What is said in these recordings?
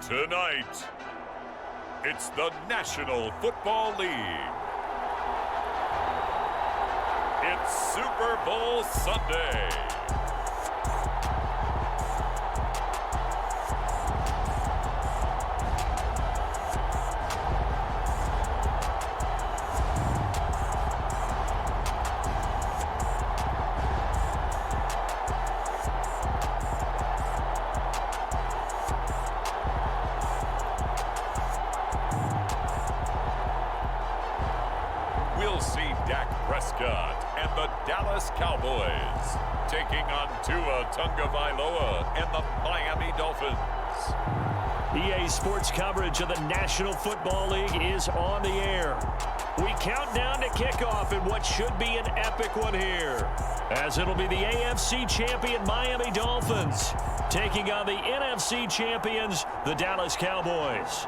Tonight, it's the National Football League. It's Super Bowl Sunday. We'll see Dak Prescott and the Dallas Cowboys taking on Tua Tagovailoa and the Miami Dolphins. EA Sports coverage of the National Football League is on the air. We count down to kickoff in what should be an epic one here, as it'll be the AFC champion Miami Dolphins taking on the NFC champions, the Dallas Cowboys.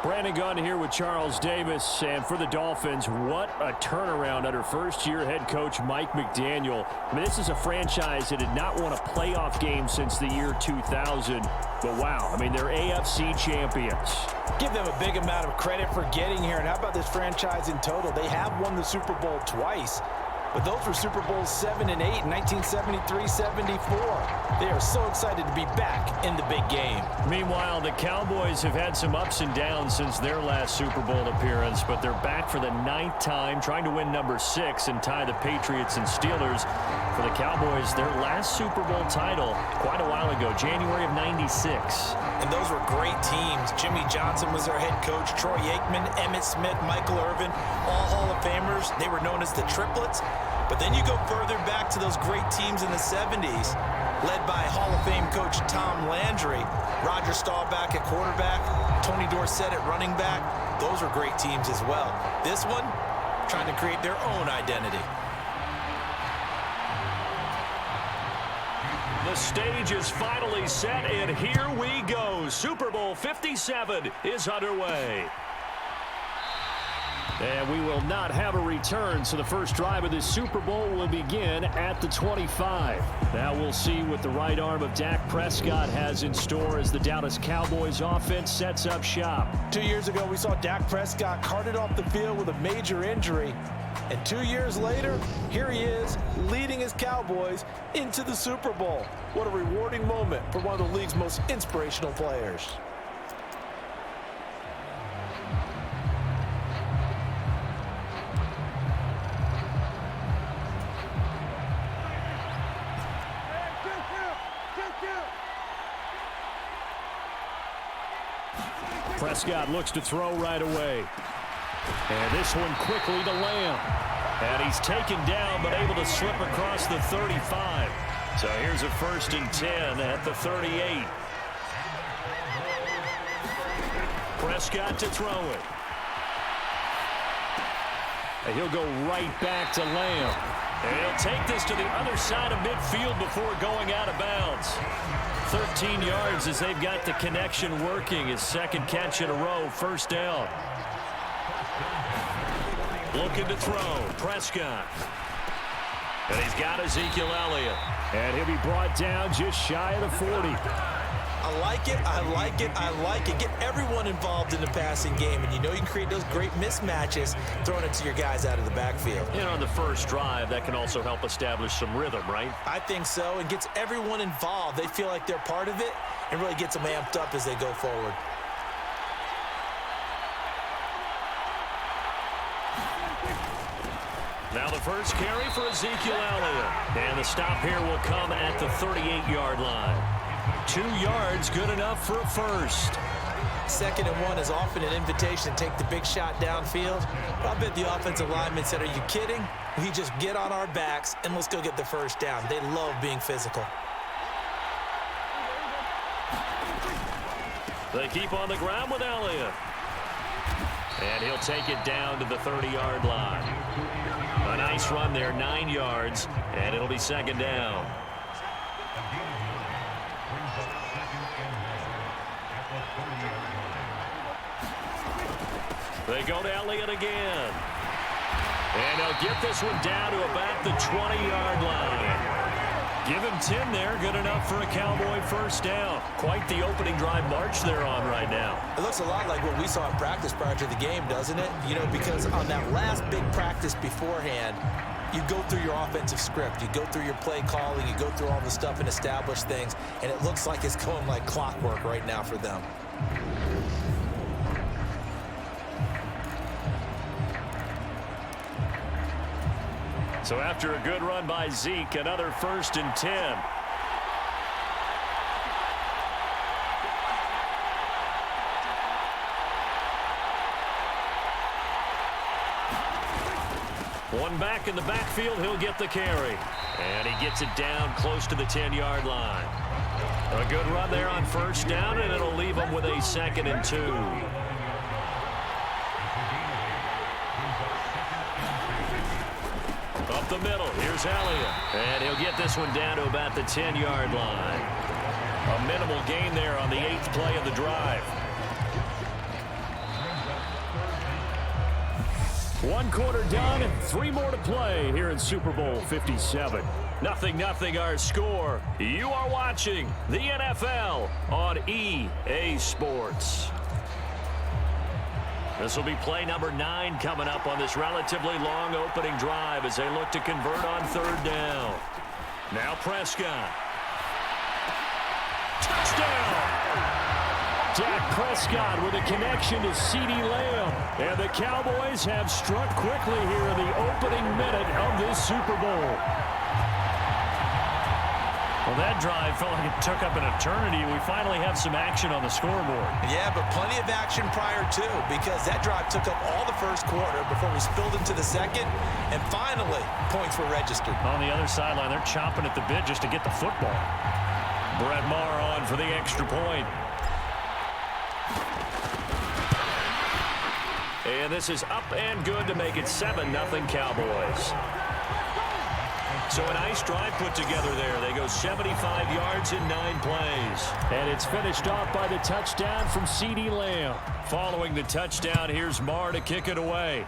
Brandon Gunn here with Charles Davis, and for the Dolphins, what a turnaround under first-year head coach Mike McDaniel. I mean, this is a franchise that had not won a playoff game since the year 2000, but wow, I mean, they're AFC champions. Give them a big amount of credit for getting here, and how about this franchise in total? They have won the Super Bowl twice, but those were Super Bowls 7 and 8 in 1973-74. They are so excited to be back in the big game. Meanwhile, the Cowboys have had some ups and downs since their last Super Bowl appearance, but they're back for the 9th time, trying to win number 6 and tie the Patriots and Steelers. For the Cowboys, their last Super Bowl title quite a while ago, January of '96. And those were great teams. Jimmy Johnson was their head coach, Troy Aikman, Emmitt Smith, Michael Irvin, all Hall of Famers. They were known as the Triplets. But then you go further back to those great teams in the 70s, led by Hall of Fame coach Tom Landry, Roger Staubach at quarterback, Tony Dorsett at running back. Those were great teams as well. This one, trying to create their own identity. The stage is finally set, and here we go. Super Bowl 57 is underway. And we will not have a return, so the first drive of this Super Bowl will begin at the 25. Now we'll see what the right arm of Dak Prescott has in store as the Dallas Cowboys offense sets up shop. 2 years ago, we saw Dak Prescott carted off the field with a major injury. And 2 years later, here he is, leading his Cowboys into the Super Bowl. What a rewarding moment for one of the league's most inspirational players. Prescott looks to throw right away. And this one quickly to Lamb. And he's taken down, but able to slip across the 35. So here's a 1st and 10 at the 38. Prescott to throw it. And he'll go right back to Lamb. And he'll take this to the other side of midfield before going out of bounds. 13 yards as they've got the connection working. His second catch in a row, 1st down. Looking to throw, Prescott. And he's got Ezekiel Elliott. And he'll be brought down just shy of the 40. I like it, I like it, I like it. Get everyone involved in the passing game, and you know you can create those great mismatches throwing it to your guys out of the backfield. You know, on the first drive, that can also help establish some rhythm, right? I think so, and gets everyone involved. They feel like they're part of it, and really gets them amped up as they go forward. Now the first carry for Ezekiel Elliott. And the stop here will come at the 38-yard line. 2 yards, good enough for a first. 2nd and 1 is often an invitation to take the big shot downfield. I bet the offensive lineman said, are you kidding? We just get on our backs and let's go get the first down. They love being physical. They keep on the ground with Elliott. And he'll take it down to the 30-yard line. A nice run there, 9 yards, and it'll be 2nd down. They go to Elliott again. And they'll get this one down to about the 20-yard line. Give him 10 there. Good enough for a Cowboy first down. Quite the opening drive march they're on right now. It looks a lot like what we saw in practice prior to the game, doesn't it? You know, because on that last big practice beforehand, you go through your offensive script. You go through your play calling. You go through all the stuff and establish things. And it looks like it's going like clockwork right now for them. So after a good run by Zeke, another 1st and 10. One back in the backfield, he'll get the carry. And he gets it down close to the 10-yard line. A good run there on first down, and it'll leave him with a 2nd and 2. Up the middle, here's Elliott. And he'll get this one down to about the 10-yard line. A minimal gain there on the 8th play of the drive. 1 quarter done and 3 more to play here in Super Bowl 57. 0-0 our score. You are watching the NFL on EA Sports. This will be play number 9 coming up on this relatively long opening drive as they look to convert on 3rd down. Now Prescott. Touchdown! Dak Prescott with a connection to CeeDee Lamb. And the Cowboys have struck quickly here in the opening minute of this Super Bowl. Well, that drive felt like it took up an eternity. We finally have some action on the scoreboard. Yeah, but plenty of action prior to, because that drive took up all the first quarter before we spilled into the second, and finally, points were registered. On the other sideline, they're chomping at the bit just to get the football. Brett Maher on for the extra point. And this is up and good to make it 7-0 Cowboys. So a nice drive put together there. They go 75 yards in 9 plays. And it's finished off by the touchdown from CeeDee Lamb. Following the touchdown, here's Maher to kick it away.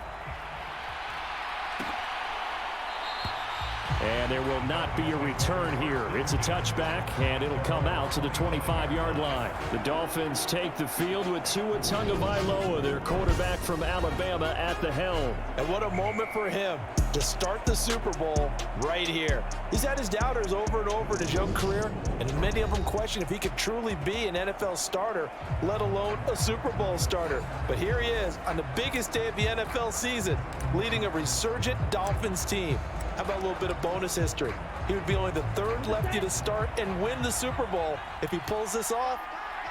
And there will not be a return here. It's a touchback, and it'll come out to the 25-yard line. The Dolphins take the field with Tua Tagovailoa, their quarterback from Alabama, at the helm. And what a moment for him to start the Super Bowl right here. He's had his doubters over and over in his young career, and many of them question if he could truly be an NFL starter, let alone a Super Bowl starter. But here he is on the biggest day of the NFL season, leading a resurgent Dolphins team. How about a little bit of bonus history? He would be only the 3rd lefty to start and win the Super Bowl if he pulls this off,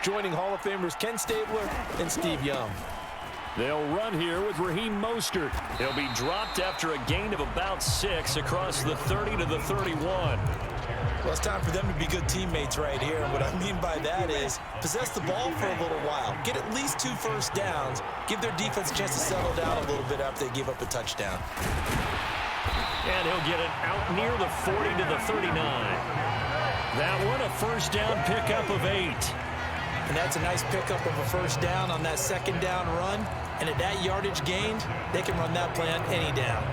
joining Hall of Famers Ken Stabler and Steve Young. They'll run here with Raheem Mostert. He'll be dropped after a gain of about 6 across the 30 to the 31. Well, it's time for them to be good teammates right here. And what I mean by that is possess the ball for a little while. Get at least 2 first downs. Give their defense a chance to settle down a little bit after they give up a touchdown. And he'll get it out near the 40 to the 39. That one, a first down pickup of 8. And that's a nice pickup of a first down on that 2nd down run. And at that yardage gained, they can run that play on any down.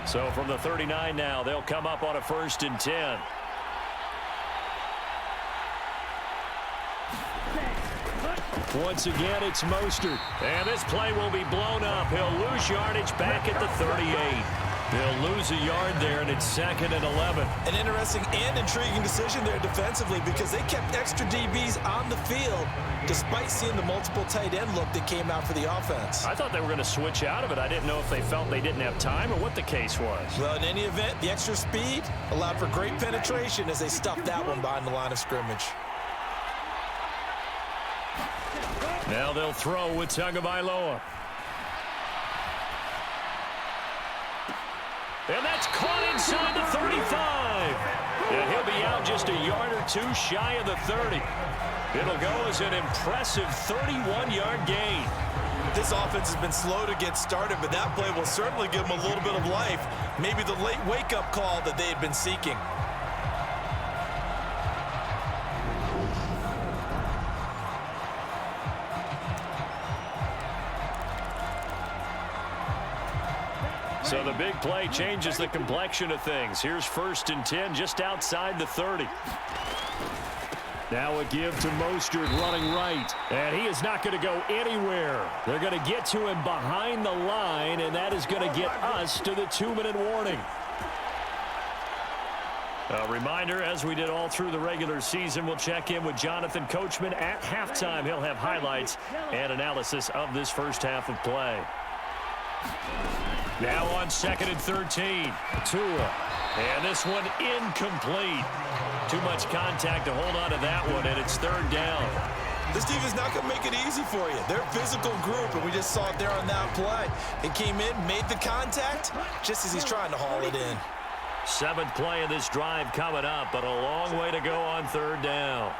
So from the 39 now, they'll come up on a 1st and 10. Once again, it's Mostert. And this play will be blown up. He'll lose yardage back at the 38. They'll lose a yard there, and it's 2nd and 11. An interesting and intriguing decision there defensively because they kept extra DBs on the field despite seeing the multiple tight end look that came out for the offense. I thought they were going to switch out of it. I didn't know if they felt they didn't have time or what the case was. Well, in any event, the extra speed allowed for great penetration as they stuffed that one behind the line of scrimmage. Now they'll throw with Tagovailoa. And that's caught inside the 35. And he'll be out just a yard or 2 shy of the 30. It'll go as an impressive 31-yard gain. This offense has been slow to get started, but that play will certainly give them a little bit of life. Maybe the late wake-up call that they had been seeking. So the big play changes the complexion of things. Here's 1st and 10 just outside the 30. Now a give to Mostert running right. And he is not going to go anywhere. They're going to get to him behind the line, and that is going to get us to the 2-minute warning. A reminder, as we did all through the regular season, we'll check in with Jonathan Coachman at halftime. He'll have highlights and analysis of this first half of play. Now on 2nd and 13, Tua. And this one incomplete. Too much contact to hold on to that one, and it's 3rd down. This defense is not going to make it easy for you. They're a physical group, and we just saw it there on that play. It came in, made the contact, just as he's trying to haul it in. 7th play of this drive coming up, but a long way to go on 3rd down.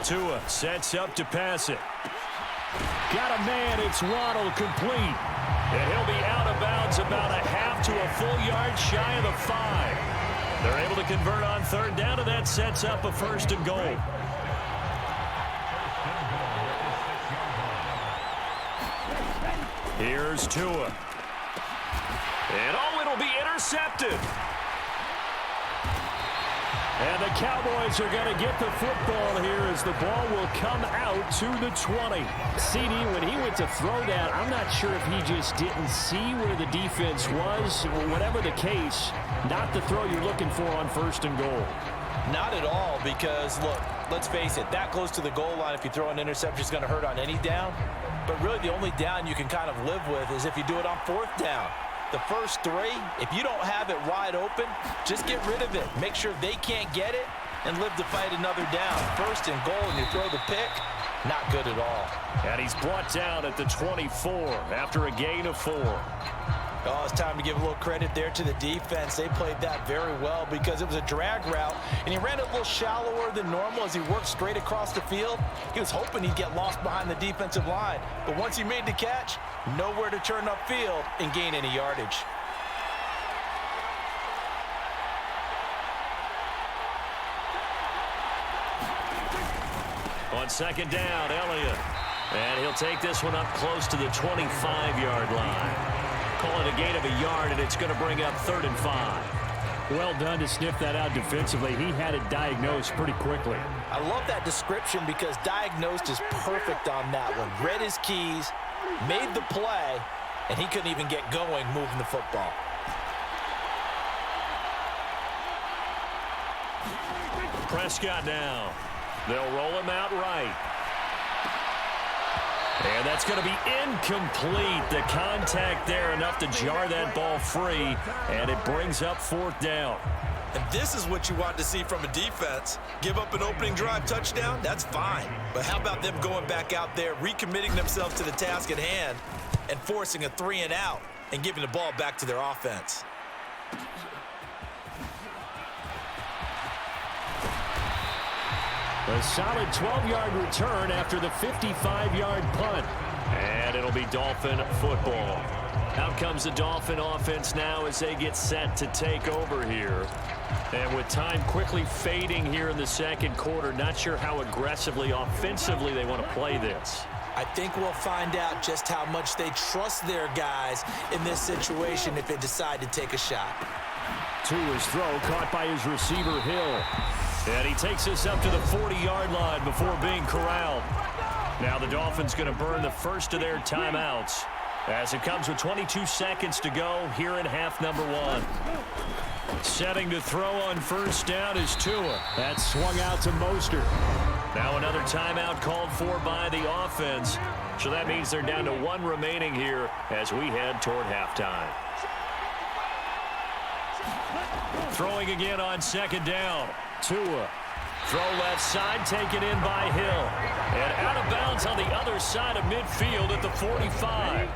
Tua sets up to pass it. Got a man, it's Waddle, complete. And he'll be out of bounds about a half to a full yard shy of the 5. They're able to convert on 3rd down, and that sets up a 1st and goal. Here's Tua. And it'll be intercepted. And the Cowboys are going to get the football here as the ball will come out to the 20. CD, when he went to throw that, I'm not sure if he just didn't see where the defense was. Whatever the case, not the throw you're looking for on 1st and goal. Not at all, because, look, let's face it, that close to the goal line, if you throw an interception, is going to hurt on any down. But really the only down you can kind of live with is if you do it on 4th down. The first 3, if you don't have it wide open, just get rid of it. Make sure they can't get it and live to fight another down. 1st and goal, and you throw the pick, not good at all. And he's brought down at the 24 after a gain of 4. Oh, it's time to give a little credit there to the defense. They played that very well because it was a drag route, and he ran a little shallower than normal as he worked straight across the field. He was hoping he'd get lost behind the defensive line, but once he made the catch, nowhere to turn upfield and gain any yardage. On 2nd down, Elliott. And he'll take this one up close to the 25-yard line. Call it a gain of a yard, and it's going to bring up 3rd and 5. Well done to sniff that out defensively. He had it diagnosed pretty quickly. I love that description because diagnosed is perfect on that one. Read his keys, made the play, and he couldn't even get going moving the football. Prescott now. They'll roll him out right. And that's going to be incomplete. The contact there enough to jar that ball free, and it brings up 4th down. And this is what you want to see from a defense. Give up an opening drive touchdown, that's fine. But how about them going back out there, recommitting themselves to the task at hand, and forcing a 3 and out, and giving the ball back to their offense. A solid 12-yard return after the 55-yard punt. And it'll be Dolphin football. Out comes the Dolphin offense now as they get set to take over here. And with time quickly fading here in the 2nd quarter, not sure how aggressively, offensively they want to play this. I think we'll find out just how much they trust their guys in this situation if they decide to take a shot. To his throw, caught by his receiver, Hill. And he takes this up to the 40-yard line before being corralled. Now the Dolphins going to burn the first of their timeouts as it comes with 22 seconds to go here in half number 1. Setting to throw on 1st down is Tua. That swung out to Mostert. Now another timeout called for by the offense. So that means they're down to 1 remaining here as we head toward halftime. Throwing again on 2nd down. Tua. Throw left side, taken in by Hill. And out of bounds on the other side of midfield at the 45.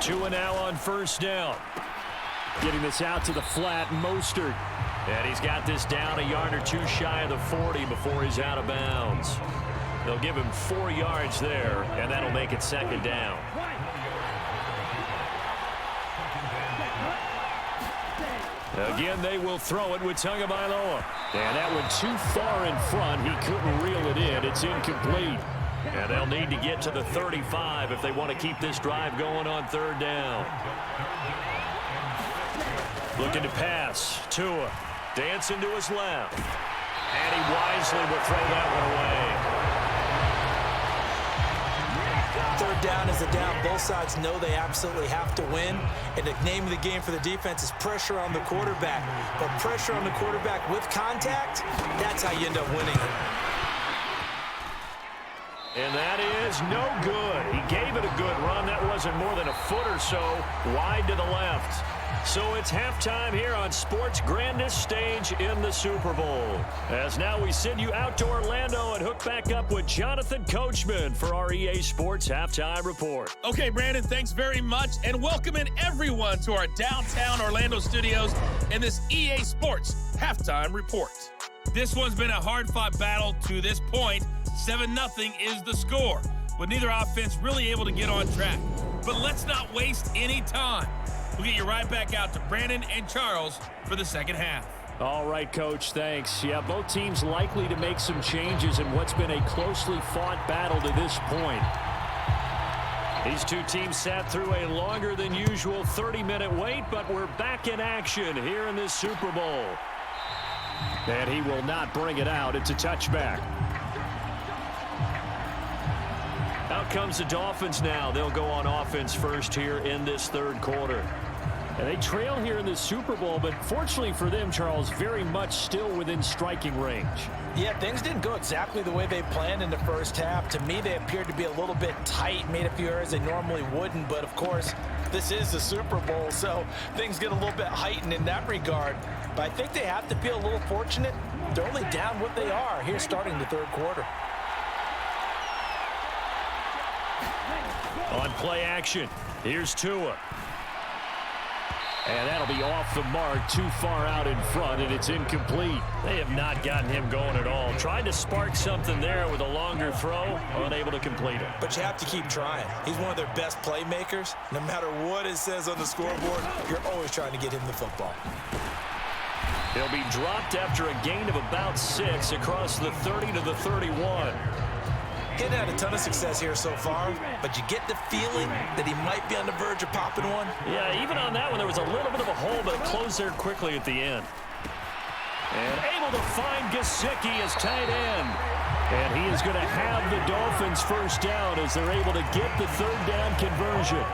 Tua now on 1st down. Getting this out to the flat, Mostert. And he's got this down a yard or 2 shy of the 40 before he's out of bounds. They'll give him 4 yards there, and that'll make it 2nd down. Again, they will throw it with Tagovailoa. And that went too far in front. He couldn't reel it in. It's incomplete. And they'll need to get to the 35 if they want to keep this drive going on third down. Looking to pass. Tua dancing to his left. And he wisely will throw that one away. Third down is a down. Both sides know they absolutely have to win. And the name of the game for the defense is pressure on the quarterback. But pressure on the quarterback with contact, that's how you end up winning it. And that is no good. He gave it a good run. That wasn't more than a foot or so wide to the left. So it's halftime here on sports' grandest stage in the Super Bowl. As now we send you out to Orlando and hook back up with Jonathan Coachman for our EA Sports Halftime Report. Okay, Brandon, thanks very much. And welcome in everyone to our downtown Orlando studios in this EA Sports Halftime Report. This one's been a hard-fought battle to this point. 7-0 is the score, with neither offense really able to get on track. But let's not waste any time. We'll get you right back out to Brandon and Charles for the second half. All right, Coach, thanks. Yeah, both teams likely to make some changes in what's been a closely fought battle to this point. These two teams sat through a longer than usual 30-minute wait, but we're back in action here in this Super Bowl. And he will not bring it out. It's a touchback. Out comes the Dolphins now. They'll go on offense first here in this third quarter. And they trail here in the Super Bowl, but fortunately for them, Charles, very much still within striking range. Yeah, things didn't go exactly the way they planned in the first half. To me, they appeared to be a little bit tight, made a few errors they normally wouldn't. But, of course, this is the Super Bowl, so things get a little bit heightened in that regard. But I think they have to feel a little fortunate. They're only down what they are here starting the third quarter. On play action, here's Tua. And that'll be off the mark, too far out in front, and it's incomplete. They have not gotten him going at all. Tried to spark something there with a longer throw, unable to complete it. But you have to keep trying. He's one of their best playmakers. No matter what it says on the scoreboard, you're always trying to get him the football. He'll be dropped after a gain of about 6 across the 30 to the 31. He's had a ton of success here so far, but you get the feeling that he might be on the verge of popping one. Yeah, even on that one, there was a little bit of a hole, but it closed there quickly at the end. And able to find Gesicki as tight end. And he is going to have the Dolphins first down as they're able to get the third down conversion.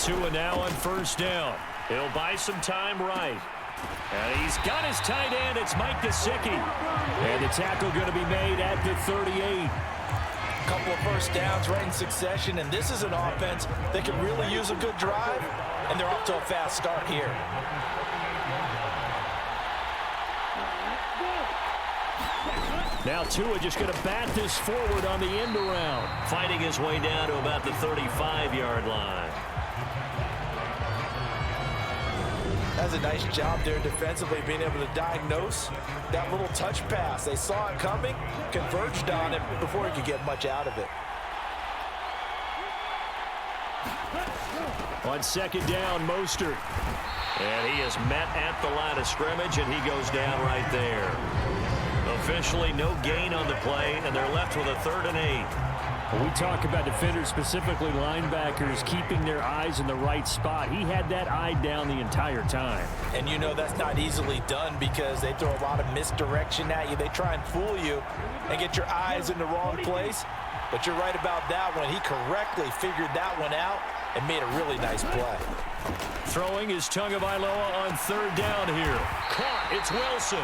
Tua now on first down. He'll buy some time right. And he's got his tight end. It's Mike Gesicki. And the tackle going to be made at the 38. A couple of first downs right in succession, and this is an offense that can really use a good drive, and they're off to a fast start here. Now Tua just going to bat this forward on the end around, fighting his way down to about the 35-yard line. That's a nice job there defensively, being able to diagnose that little touch pass. They saw it coming, converged on it before he could get much out of it. On second down, Mostert. And he is met at the line of scrimmage, and he goes down right there. Officially no gain on the play, and they're left with a 3rd and 8. When we talk about defenders, specifically linebackers, keeping their eyes in the right spot, he had that eye down the entire time. And you know that's not easily done because they throw a lot of misdirection at you. They try and fool you and get your eyes in the wrong place. But you're right about that one. He correctly figured that one out and made a really nice play. Throwing is Tagovailoa on 3rd down here. Caught, it's Wilson.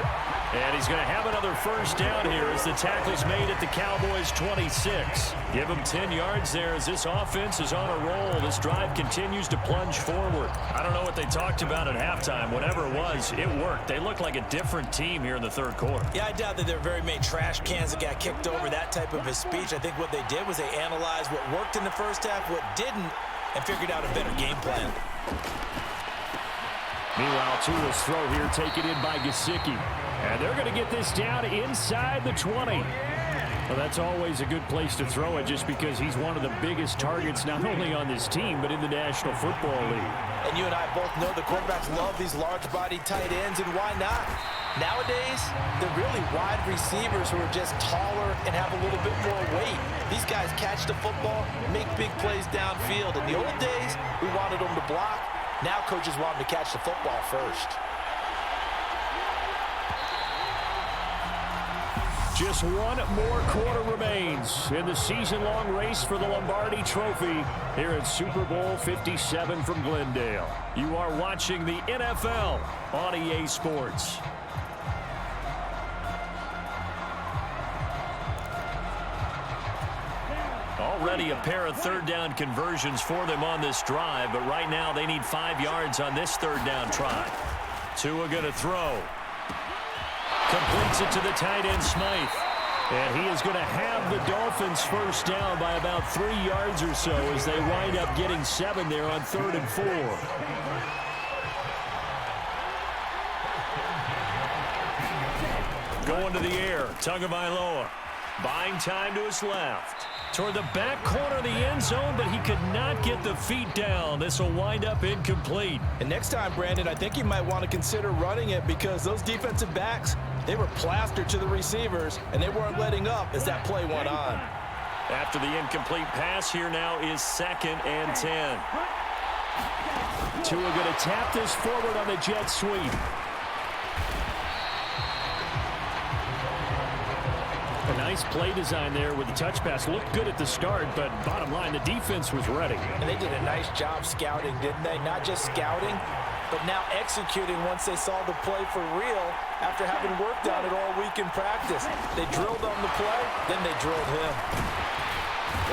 And he's going to have another first down here as the tackle's made at the Cowboys' 26. Give him 10 yards there as this offense is on a roll. This drive continues to plunge forward. I don't know what they talked about at halftime. Whatever it was, it worked. They look like a different team here in the third quarter. Yeah, I doubt that there were very many trash cans that got kicked over, that type of a speech. I think what they did was they analyzed what worked in the first half, what didn't, and figured out a better game plan. Meanwhile, Tua's throw here taken in by Gesicki. And they're going to get this down inside the 20. Well, that's always a good place to throw it just because he's one of the biggest targets not only on this team but in the National Football League. And you and I both know the quarterbacks love these large-body tight ends, and why not? Nowadays, they're really wide receivers who are just taller and have a little bit more weight. These guys catch the football, make big plays downfield. In the old days, we wanted them to block. Now coaches want them to catch the football first. Just one more quarter remains in the season-long race for the Lombardi Trophy here at Super Bowl 57 from Glendale. You are watching the NFL on EA Sports. Already a pair of third-down conversions for them on this drive, but right now they need 5 yards on this third-down try. Tua going to throw. Completes it to the tight end, Smythe. And he is going to have the Dolphins first down by about 3 yards or so as they wind up getting 7 there on 3rd and 4. Going to the air, Tagovailoa. Buying time to his left. Toward the back corner of the end zone, but he could not get the feet down. This will wind up incomplete. And next time, Brandon, I think you might want to consider running it because those defensive backs, they were plastered to the receivers, and they weren't letting up as that play went on. After the incomplete pass, here now is 2nd and 10. Tua going to tap this forward on the jet sweep. A nice play design there with the touch pass. Looked good at the start, but bottom line, the defense was ready. And they did a nice job scouting, didn't they? Not just scouting, but now executing once they saw the play for real after having worked on it all week in practice. They drilled on the play, then they drilled him.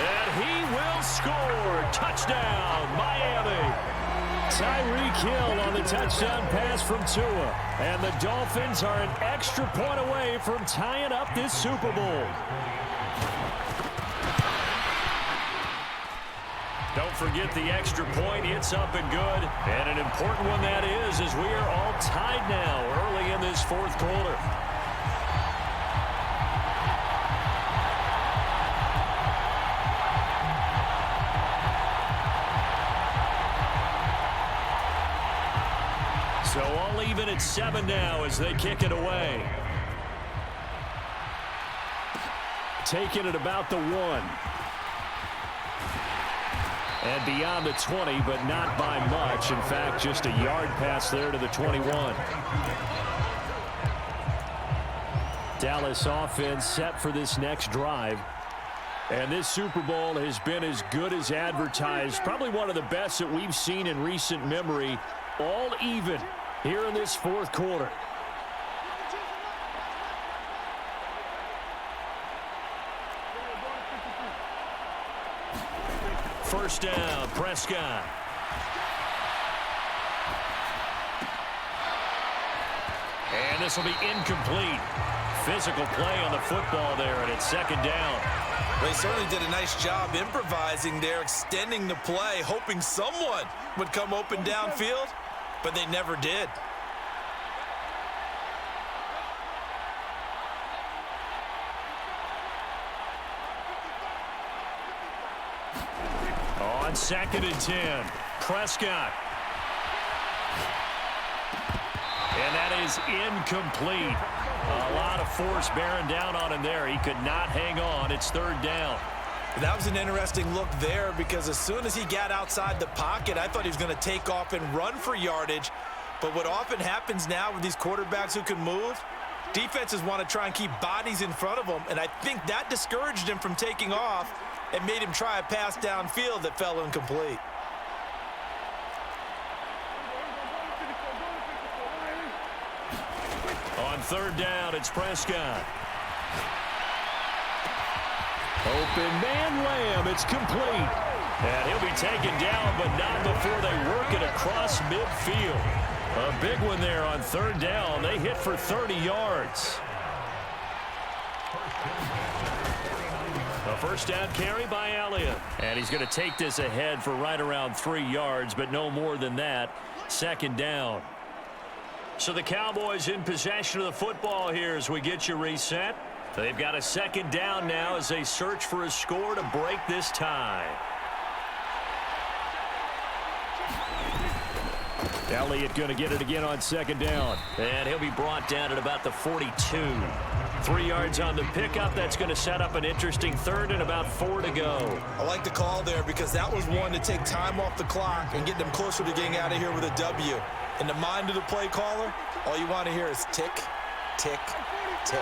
And he will score. Touchdown, Miami. Tyreek Hill on the touchdown pass from Tua. And the Dolphins are an extra point away from tying up this Super Bowl. Don't forget the extra point. It's up and good. And an important one that is, as we are all tied now early in this 4th quarter. So all even at 7 now as they kick it away. Taking it about the 1. And beyond the 20, but not by much. In fact, just a yard pass there to the 21. Dallas offense set for this next drive. And this Super Bowl has been as good as advertised. Probably one of the best that we've seen in recent memory. All even here in this 4th quarter. First down, Prescott. And this will be incomplete. Physical play on the football there, and it's 2nd down. They certainly did a nice job improvising there, extending the play, hoping someone would come open downfield, but they never did. On 2nd and 10, Prescott. And that is incomplete. A lot of force bearing down on him there. He could not hang on. It's 3rd down. That was an interesting look there because as soon as he got outside the pocket, I thought he was going to take off and run for yardage. But what often happens now with these quarterbacks who can move, defenses want to try and keep bodies in front of them, and I think that discouraged him from taking off and made him try a pass downfield that fell incomplete. On 3rd down, it's Prescott. Open man Lamb, it's complete. And he'll be taken down, but not before they work it across midfield. A big one there on 3rd down. They hit for 30 yards. A first down carry by Elliott. And he's going to take this ahead for right around 3 yards, but no more than that. 2nd down. So the Cowboys in possession of the football here as we get you reset. They've got a second down now as they search for a score to break this tie. Elliott going to get it again on second down. And he'll be brought down at about the 42. 3 yards on the pickup. That's going to set up an interesting third and about 4 to go. I like the call there because that was one to take time off the clock and get them closer to getting out of here with a W. In the mind of the play caller, all you want to hear is tick, tick, tick.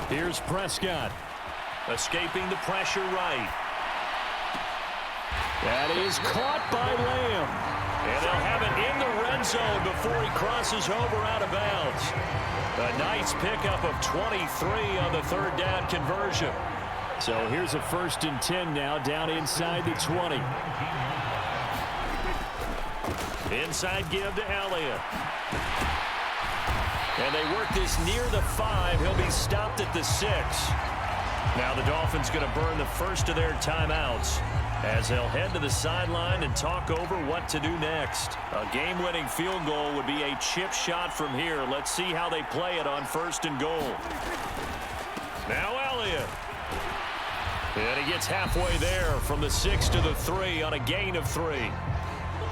Here's Prescott. Escaping the pressure right. That is caught by Lamb. And they'll have it in the red zone before he crosses over out of bounds. A nice pickup of 23 on the third down conversion. So here's a 1st and 10 now down inside the 20. Inside give to Elliott. And they work this near the 5. He'll be stopped at the 6. Now the Dolphins going to burn the first of their timeouts as they'll head to the sideline and talk over what to do next. A game-winning field goal would be a chip shot from here. Let's see how they play it on 1st and goal. Now Elliott. And he gets halfway there from the 6 to the 3 on a gain of 3.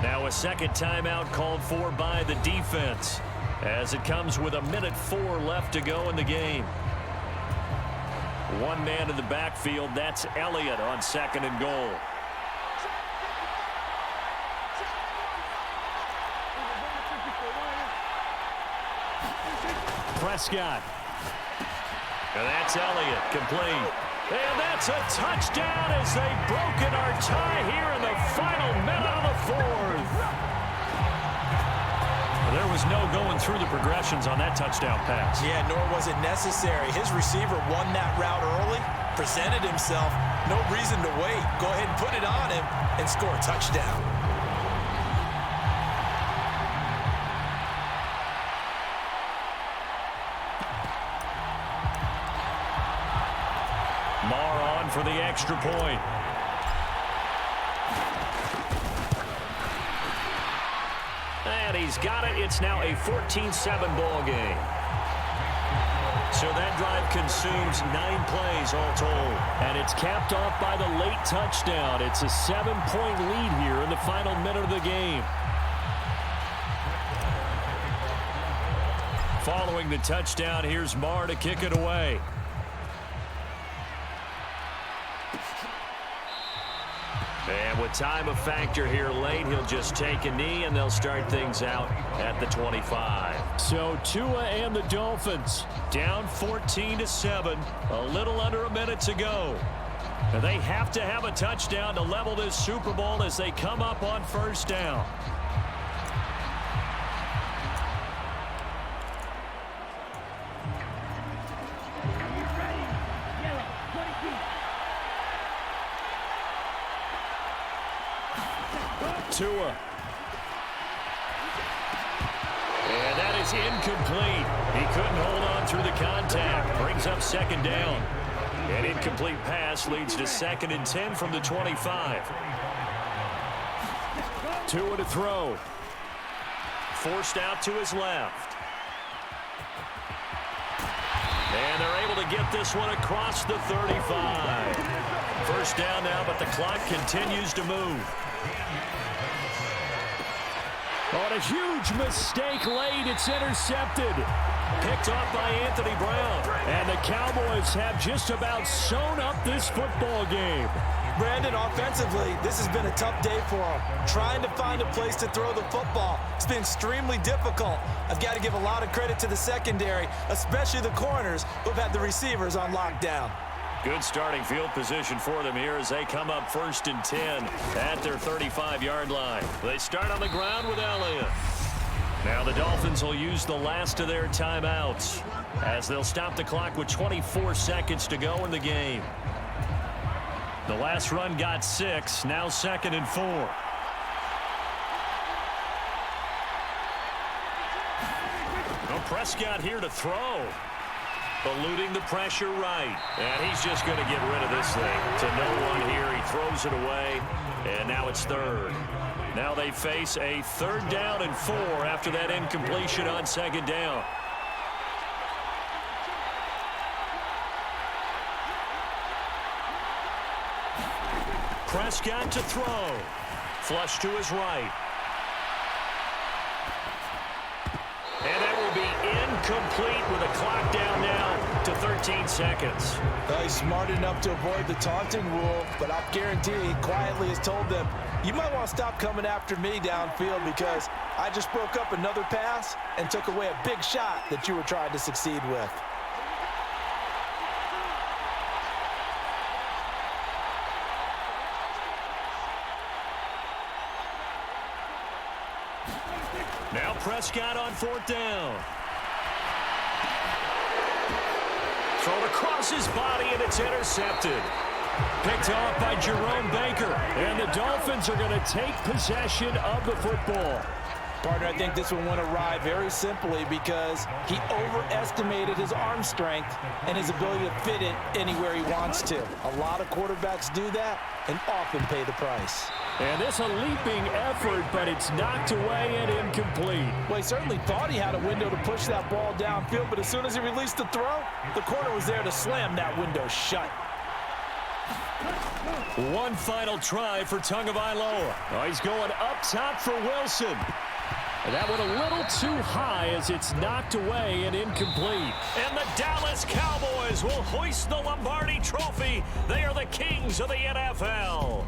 Now a second timeout called for by the defense, as it comes with 1:04 left to go in the game. One man in the backfield, that's Elliott on 2nd and goal. Prescott. And that's Elliott, complete. And that's a touchdown as they've broken our tie here in the final minute of the 4th. There was no going through the progressions on that touchdown pass. Yeah, nor was it necessary. His receiver won that route early, presented himself. No reason to wait. Go ahead and put it on him and score a touchdown. Marr on for the extra point. And he's got it. It's now a 14-7 ball game. So that drive consumes 9 plays all told. And it's capped off by the late touchdown. It's a 7-point lead here in the final minute of the game. Following the touchdown, here's Marr to kick it away. And with time a factor here late, he'll just take a knee, and they'll start things out at the 25. So Tua and the Dolphins down 14-7, a little under a minute to go. And they have to have a touchdown to level this Super Bowl as they come up on 1st down. Tua. And that is incomplete. He couldn't hold on through the contact. Brings up 2nd down. An incomplete pass leads to 2nd and 10 from the 25. Tua to throw. Forced out to his left. And they're able to get this one across the 35. 1st down now, but the clock continues to move. On a huge mistake late, it's intercepted. Picked off by Anthony Brown. And the Cowboys have just about sewn up this football game. Brandon, offensively, this has been a tough day for them. Trying to find a place to throw the football. It's been extremely difficult. I've got to give a lot of credit to the secondary, especially the corners who've had the receivers on lockdown. Good starting field position for them here as they come up 1st and 10 at their 35-yard line. They start on the ground with Elliott. Now the Dolphins will use the last of their timeouts as they'll stop the clock with 24 seconds to go in the game. The last run got 6, now 2nd and 4. Well, Prescott here to throw. Eluding the pressure right. And he's just going to get rid of this thing. To no one here. He throws it away. And now it's third. Now they face a 3rd down and 4 after that incompletion on 2nd down. Prescott to throw. Flush to his right. And that will be incomplete with a clock down now to 13 seconds. He's smart enough to avoid the taunting rule, but I'll guarantee he quietly has told them, you might want to stop coming after me downfield because I just broke up another pass and took away a big shot that you were trying to succeed with. Now Prescott on 4th down. Thrown across his body, and it's intercepted. Picked off by Jerome Baker. And the Dolphins are going to take possession of the football. Partner, I think this one went awry very simply because he overestimated his arm strength and his ability to fit it anywhere he wants to. A lot of quarterbacks do that and often pay the price. And this a leaping effort, but it's knocked away and incomplete. Well, he certainly thought he had a window to push that ball downfield, but as soon as he released the throw, the corner was there to slam that window shut. One final try for Tagovailoa. Oh, he's going up top for Wilson. And that went a little too high as it's knocked away and incomplete. And the Dallas Cowboys will hoist the Lombardi Trophy. They are the kings of the NFL.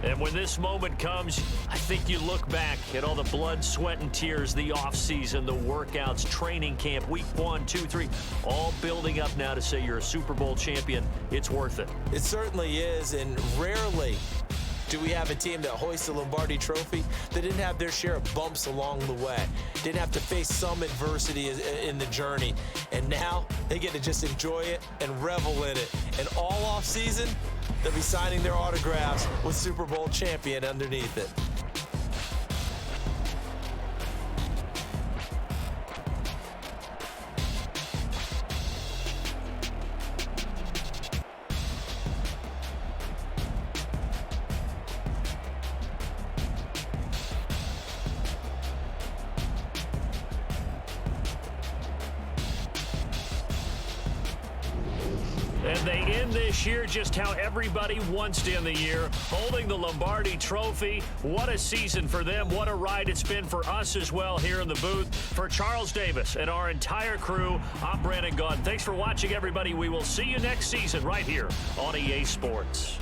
And when this moment comes, I think you look back at all the blood, sweat, and tears, the offseason, the workouts, training camp, week 1, 2, 3, all building up now to say you're a Super Bowl champion. It's worth it. It certainly is, and rarely do we have a team that hoists the Lombardi Trophy that didn't have their share of bumps along the way, didn't have to face some adversity in the journey, and now they get to just enjoy it and revel in it. And all off season, they'll be signing their autographs with Super Bowl champion underneath it. And they end this year just how everybody wants to end the year, holding the Lombardi Trophy. What a season for them. What a ride it's been for us as well here in the booth. For Charles Davis and our entire crew, I'm Brandon Gaudin. Thanks for watching, everybody. We will see you next season right here on EA Sports.